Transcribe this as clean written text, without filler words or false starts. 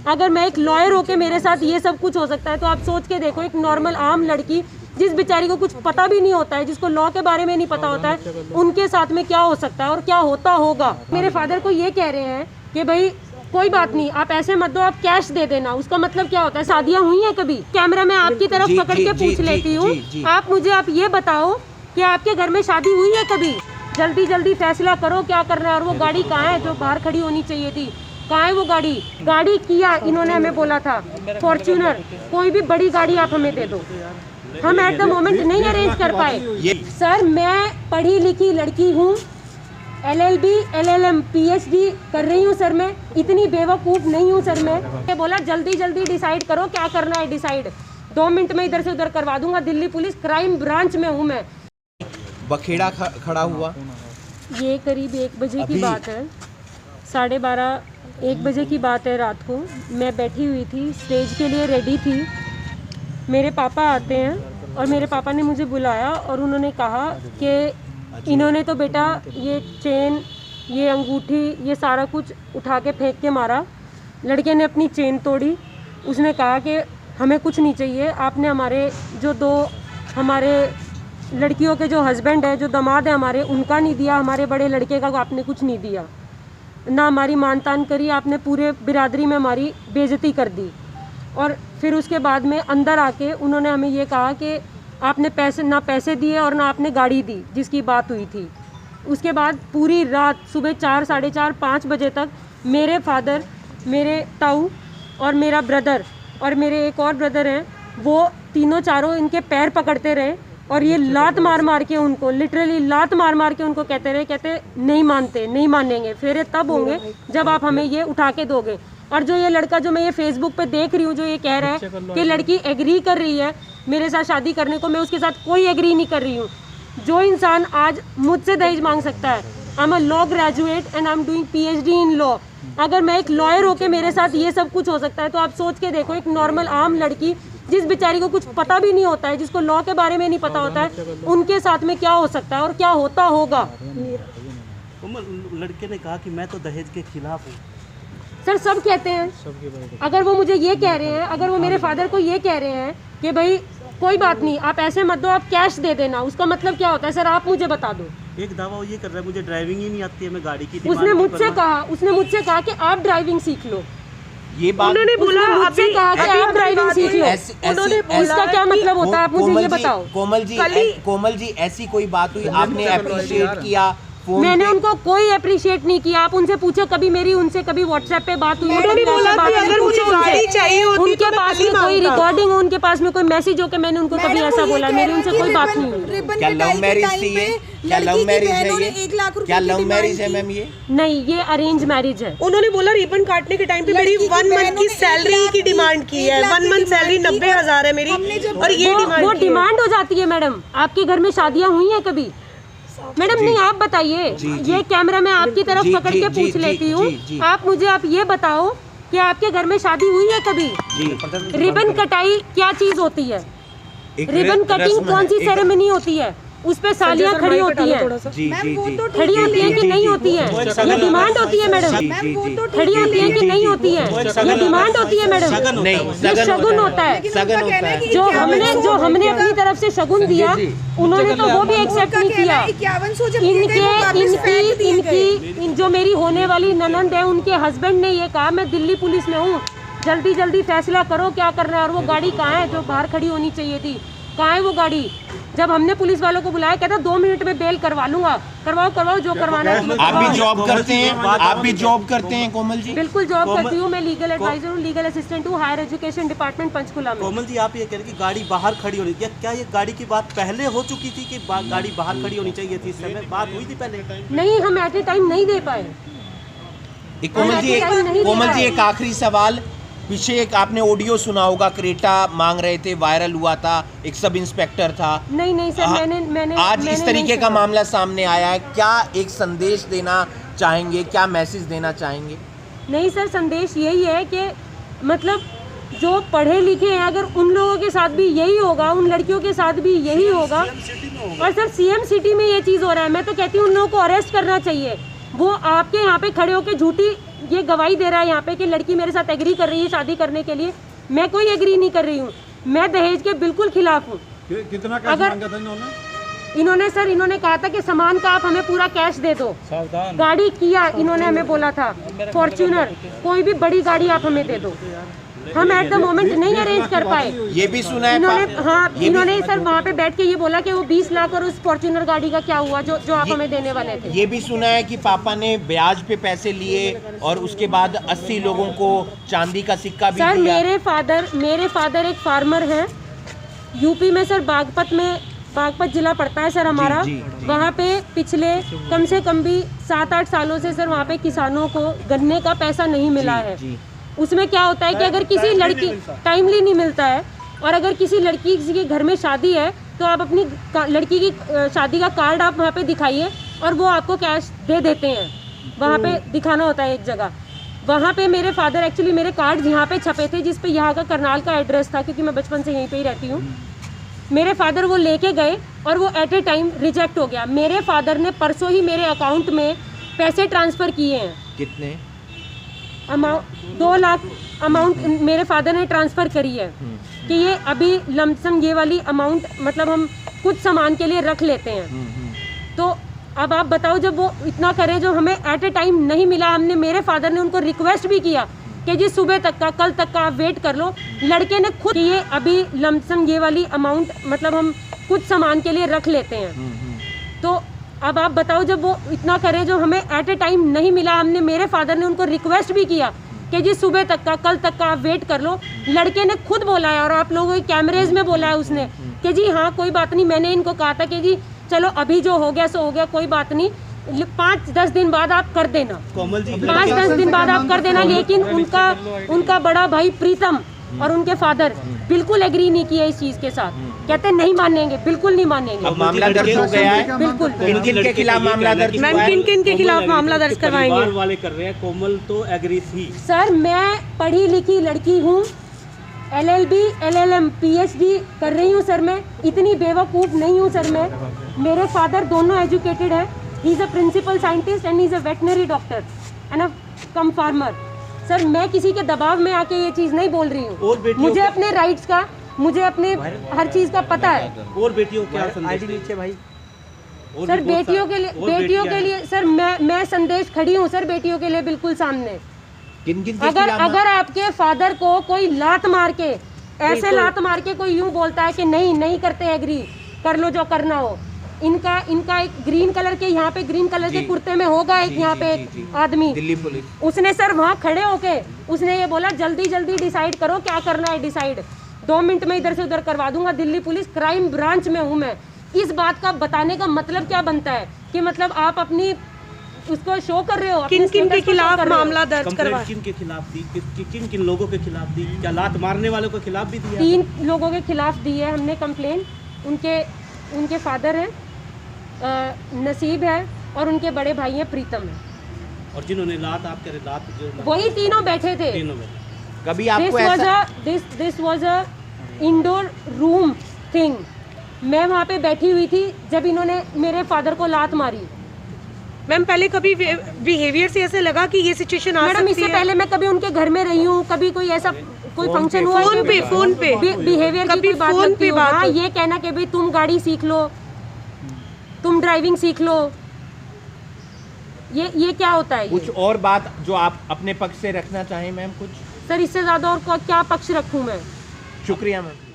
अगर मैं एक लॉयर होके मेरे साथ ये सब कुछ हो सकता है तो आप सोच के देखो एक नॉर्मल आम लड़की जिस बेचारी को कुछ पता भी नहीं होता है, जिसको लॉ के बारे में नहीं पता होता है, उनके साथ में क्या हो सकता है और क्या होता होगा। मेरे फादर को ये कह रहे हैं कि भाई कोई बात नहीं, आप ऐसे मत दो, आप कैश दे देना। उसका मतलब क्या होता है? शादियां हुई हैं कभी? कैमरा मैं आपकी तरफ पकड़ के पूछ लेती हूँ, आप मुझे आप ये बताओ कि आपके घर में शादी हुई है कभी? जल्दी जल्दी फैसला करो क्या करना है। और वो गाड़ी कहाँ है जो बाहर खड़ी होनी चाहिए थी? कहाँ है वो गाड़ी? गाड़ी किया इन्होंने हमें बोला था फॉर्च्यूनर, कोई भी बड़ी गाड़ी आप हमें दे दो। हम एट द मोमेंट नहीं अरेंज कर पाए। सर मैं पढ़ी लिखी लड़की हूँ, LLB LLM PhD कर रही हूँ सर। मैं इतनी बेवकूफ़ नहीं हूँ सर। मैं बोला जल्दी जल्दी डिसाइड करो क्या करना है। डिसाइड 2 मिनट में इधर से उधर करवा दूंगा। दिल्ली पुलिस क्राइम ब्रांच में हूँ मैं। बखेड़ा खड़ा हुआ, ये करीब 1 बजे की बात है, 12:30 1 बजे की बात है रात को। मैं बैठी हुई थी, स्टेज के लिए रेडी थी। मेरे पापा आते हैं और मेरे पापा ने मुझे बुलाया और उन्होंने कहा कि इन्होंने तो बेटा ये चेन, ये अंगूठी, ये सारा कुछ उठा के फेंक के मारा। लड़के ने अपनी चेन तोड़ी। उसने कहा कि हमें कुछ नहीं चाहिए, आपने हमारे जो 2 हमारे लड़कियों के जो हस्बैंड है, जो दामाद है हमारे, उनका नहीं दिया, हमारे बड़े लड़के का आपने कुछ नहीं दिया, ना हमारी मानतान करी, आपने पूरे बिरादरी में हमारी बेइज्जती कर दी। और फिर उसके बाद में अंदर आके उन्होंने हमें ये कहा कि आपने पैसे दिए और ना आपने गाड़ी दी जिसकी बात हुई थी। उसके बाद पूरी रात सुबह 4, साढ़े 4, 5 बजे तक मेरे फादर, मेरे ताऊ और मेरा ब्रदर और मेरे एक और ब्रदर हैं, वो तीनों चारों इनके पैर पकड़ते रहे और ये लात मार मार के उनको, लिटरली लात मार मार के उनको कहते नहीं मानते, नहीं मानेंगे, फेरे तब होंगे जब आप हमें ये उठा के दोगे। और जो ये लड़का जो मैं ये फेसबुक पे देख रही हूँ जो ये कह रहा है कि लड़की एग्री कर रही है मेरे साथ शादी करने को, मैं उसके साथ कोई एग्री नहीं कर रही हूँ। जो इंसान आज मुझसे दहेज मांग सकता है, I am a law graduate and I am doing PhD in law. अगर मैं एक लॉयर होके मेरे साथ ये सब कुछ हो सकता है तो आप सोच के देखो एक नॉर्मल आम लड़की जिस बेचारी को कुछ पता भी नहीं होता है, जिसको लॉ के बारे में नहीं पता होता है, उनके साथ में क्या हो सकता है और क्या होता होगा। लड़के ने कहा कि मैं तो दहेज के खिलाफ हूँ। सर सब कहते हैं। अगर वो मुझे ये कह रहे हैं, अगर वो मेरे फादर को ये कह रहे हैं कि भाई कोई बात नहीं, आप ऐसे मत दो, आप कैश दे देना, उसका मतलब क्या होता है सर? आप मुझे बता दो। एक दावा वो ये कर रहा है मुझे ड्राइविंग ही नहीं आती है, मैं गाड़ी की उसने मुझसे कहा कि आप ड्राइविंग सीख लो। ये बात उन्होंने बोला मुझसे कहा कि आप ड्राइविंग सीख लो। इसका क्या मतलब होता है? आप मुझे ये बताओ। कोमल जी ऐसी कोई बात हुई आपने अप्रिशिएट किया? मैंने उनको कोई अप्रिशिएट नहीं किया। आप उनसे पूछो कभी मेरी उनसे कभी व्हाट्सएप पे बात हुई, उन्होंने बोला कि अगर मुझे गाड़ी चाहिए होती उनके पास में कोई रिकॉर्डिंग हो, उनके पास में कोई मैसेज हो के मैंने उनको कभी ऐसा बोला? मेरी उनसे कोई बात नहीं हुई। क्या लव मैरिज थी ये? क्या लव मैरिज है ये? क्या लव मैरिज है मैम ये? नहीं, ये अरेंज मैरिज है। उन्होंने बोला रिबन काटने के टाइम पे मेरी 1 मंथ की सैलरी की डिमांड की है। 1 मंथ सैलरी 90,000 है मेरी, और ये वो डिमांड हो जाती है। मैडम आपके घर में शादियां हुई हैं कभी? मैडम नहीं, आप बताइए। ये कैमरा मैं आपकी तरफ पकड़ के पूछ लेती हूँ, आप मुझे आप ये बताओ कि आपके घर में शादी हुई है कभी? रिबन कटाई क्या चीज होती है? रिबन कटिंग कौन सी सेरेमनी होती है? उस पे सालियां खड़ी होती हैं, खड़ी होती हैं कि नहीं होती हैं? ये डिमांड होती है मैडम। खड़ी होती हैं कि नहीं होती हैं? ये डिमांड होती है मैडम। ये शगुन होता है। जो हमने अपनी तरफ से शगुन दिया, उन्होंने तो वो भी एक्सेप्ट नहीं किया। इनकी जो मेरी होने वाली ननंद है, उनके हस्बैंड ने ये कहा मैं दिल्ली पुलिस में हूँ, जल्दी जल्दी फैसला करो क्या करना है। और वो गाड़ी कहाँ है जो बाहर खड़ी होनी चाहिए थी? कहाँ है वो गाड़ी? जब हमने पुलिस वालों को बुलाया, कहता 2 मिनट में बेल करवा लूंगा। करवाओ जो करवाना है। आप भी जॉब करते हैं? आप भी जॉब करते हैं कोमल जी? बिल्कुल जॉब करती हूँ। मैं लीगल एडवाइजर हूँ, लीगल असिस्टेंट हूँ, हायर एजुकेशन डिपार्टमेंट पंचकुला में। कोमल जी आप ये कह रहे हैं कि गाड़ी बाहर खड़ी होनी चाहिए, क्या ये गाड़ी की बात पहले हो चुकी थी कि गाड़ी बाहर खड़ी होनी चाहिए थी? इस समय बात हुई थी पहले? नहीं, हम एट ए टाइम नहीं दे पाए। कोमल जी एक आखिरी सवाल। पीछे एक आपने ऑडियो सुना होगा, क्रेटा मांग रहे थे, वायरल हुआ था, एक सब इंस्पेक्टर था। नहीं सर, मैंने आज इस तरीके का मामला सामने आया है, क्या एक संदेश देना चाहेंगे, क्या मैसेज देना चाहेंगे? नहीं सर, संदेश यही है कि मतलब जो पढ़े लिखे हैं, अगर उन लोगों के साथ भी यही होगा, उन लड़कियों के साथ भी यही होगा। और सर CM सिटी में ये चीज़ हो रहा है। मैं तो कहती हूँ उन लोगों को अरेस्ट करना चाहिए। वो आपके यहाँ पे खड़े होकर झूठी ये गवाही दे रहा है यहाँ पे कि लड़की मेरे साथ एग्री कर रही है शादी करने के लिए, मैं कोई एग्री नहीं कर रही हूँ, मैं दहेज के बिल्कुल खिलाफ हूँ। कितना कैश मांगा था इन्होंने सर इन्होंने कहा था कि सामान का आप हमें पूरा कैश दे दो। गाड़ी किया इन्होंने हमें बोला था फॉर्च्यूनर, कोई भी बड़ी गाड़ी आप हमें दे दो, हम एट द मोमेंट नहीं अरेंज कर पाए। ये भी सुना है इन्होंने सर वहाँ पे बैठ के ये बोला कि वो 20 लाख और उस फॉर्च्यूनर गाड़ी का क्या हुआ जो आप हमें देने वाले थे। ये भी सुना है कि पापा ने ब्याज पे पैसे लिए और उसके बाद 80 लोगों को चांदी का सिक्का भी सर दिया। मेरे फादर एक फार्मर हैं यूपी में सर, बागपत जिला पड़ता है सर हमारा। वहाँ पे पिछले कम से कम भी 7-8 सालों से सर वहाँ पे किसानों को गन्ने का पैसा नहीं मिला है। उसमें क्या होता है कि अगर किसी लड़की टाइमली नहीं मिलता है और अगर किसी लड़की किसी के घर में शादी है तो आप अपनी लड़की की शादी का कार्ड आप वहाँ पे दिखाइए और वो आपको कैश दे देते हैं। वहाँ पे दिखाना होता है एक जगह। वहाँ पे मेरे फादर एक्चुअली मेरे कार्ड यहाँ पे छपे थे जिस पे यहाँ का करनाल का एड्रेस था, क्योंकि मैं बचपन से यहीं पे ही रहती हूँ। मेरे फादर वो लेके गए और वो एट ए टाइम रिजेक्ट हो गया। मेरे फादर ने परसों ही मेरे अकाउंट में पैसे ट्रांसफ़र किए हैं। कितने अमाउंट 2 लाख अमाउंट मेरे फादर ने ट्रांसफ़र करी है कि ये अभी लमसम ये वाली अमाउंट मतलब हम कुछ सामान के लिए रख लेते हैं। तो अब आप बताओ, जब वो इतना करें जो हमें एट ए टाइम नहीं मिला, हमने मेरे फादर ने उनको रिक्वेस्ट भी किया कि जी सुबह तक का, कल तक का आप वेट कर लो। लड़के ने खुद कि ये अभी लमसम ये वाली अमाउंट मतलब हम कुछ सामान के लिए रख लेते हैं। तो अब आप बताओ, जब वो इतना करें जो हमें एट ए टाइम नहीं मिला, हमने मेरे फादर ने उनको रिक्वेस्ट भी किया कि जी सुबह तक का, कल तक का आप वेट कर लो। लड़के ने खुद बोला है और आप लोगों के कैमरेज में बोला है उसने कि जी हाँ कोई बात नहीं, मैंने इनको कहा था कि जी चलो अभी जो हो गया सो हो गया, कोई बात नहीं, 5-10 दिन बाद आप कर देना, कोमल जी 5-10 दिन बाद आप कर देना। लेकिन उनका बड़ा भाई प्रीतम और उनके फादर बिल्कुल एग्री नहीं किया इस चीज के साथ, कहते नहीं मानेंगे, बिल्कुल नहीं मानेंगे। अब मामला दर्ज हो गया है, बिल्कुल। किन के खिलाफ मामला दर्ज हुआ है? किन के खिलाफ मामला दर्ज करवाएंगे? परिवार वाले कर रहे हैं, कोमल तो एग्री थी। सर मैं पढ़ी लिखी लड़की हूँ, LLB LLM PhD कर रही हूँ सर, मैं इतनी बेवकूफ़ नहीं हूँ सर मैं। मेरे फादर दोनों एजुकेटेड है, he is a principal scientist and he is a veterinary doctor and a come farmer. Sir मैं किसी के दबाव में आके ये चीज़ नहीं बोल रही हूँ, मुझे अपने राइट्स का, मुझे अपने हर चीज़ का पता है। और बेटियों क्या संदेश नीचे भाई? सर बेटियों के लिए सर मैं संदेश खड़ी हूँ सर, बेटियों के लिए बिल्कुल सामने। अगर आपके फादर को कोई लात मार के ऐसे लात मार के कोई यूं बोलता है कि नहीं करते एग्री, कर लो जो करना हो, इनका एक ग्रीन कलर के यहाँ पे ग्रीन कलर के कुर्ते में होगा एक यहाँ पे एक आदमी, दिल्ली पुलिस, उसने सर वहाँ खड़े होके उसने ये बोला जल्दी डिसाइड करो क्या करना है, डिसाइड 2 मिनट में इधर से उधर करवा दूंगा। दिल्ली पुलिस क्राइम ब्रांच में हूँ मैं। इस बात का बताने का मतलब क्या बनता है कि मतलब आप अपनी उसको शो कर रहे हो, किन के खिलाफ मामला दर्ज करवा? किन के खिलाफ दी, किन लोगों के खिलाफ दी? क्या लात मारने वालों के खिलाफ भी दी? 3 लोगों के खिलाफ दी है हमने कंप्लेन। उनके फादर हैं नसीब है और उनके बड़े भाई हैं प्रीतम है। और जिन्होंने लात आप कह रहे लात जो वही तीनों बैठे थे। कभी आपको ऐसा this was a indoor room thing. मैं वहाँ पे बैठी हुई थी जब इन्होंने मेरे फादर को लात मारी। मैम पहले कभी बिहेवियर से ऐसे लगा कि ये सिचुएशन आ सकती है? मैडम इससे पहले मैं कभी उनके घर में रही हूँ, कभी कोई ऐसा कोई फंक्शन हुआ फोन पे बिहेवियर की कोई बात लगती हो। हाँ, ये कहना कि भाई तुम गाड़ी सीख लो, तुम ड्राइविंग सीख लो, ये क्या होता है? कुछ और बात जो आप अपने पक्ष से रखना चाहें मैम? कुछ सर इससे ज़्यादा और क्या पक्ष रखूँ मैं? शुक्रिया मैम।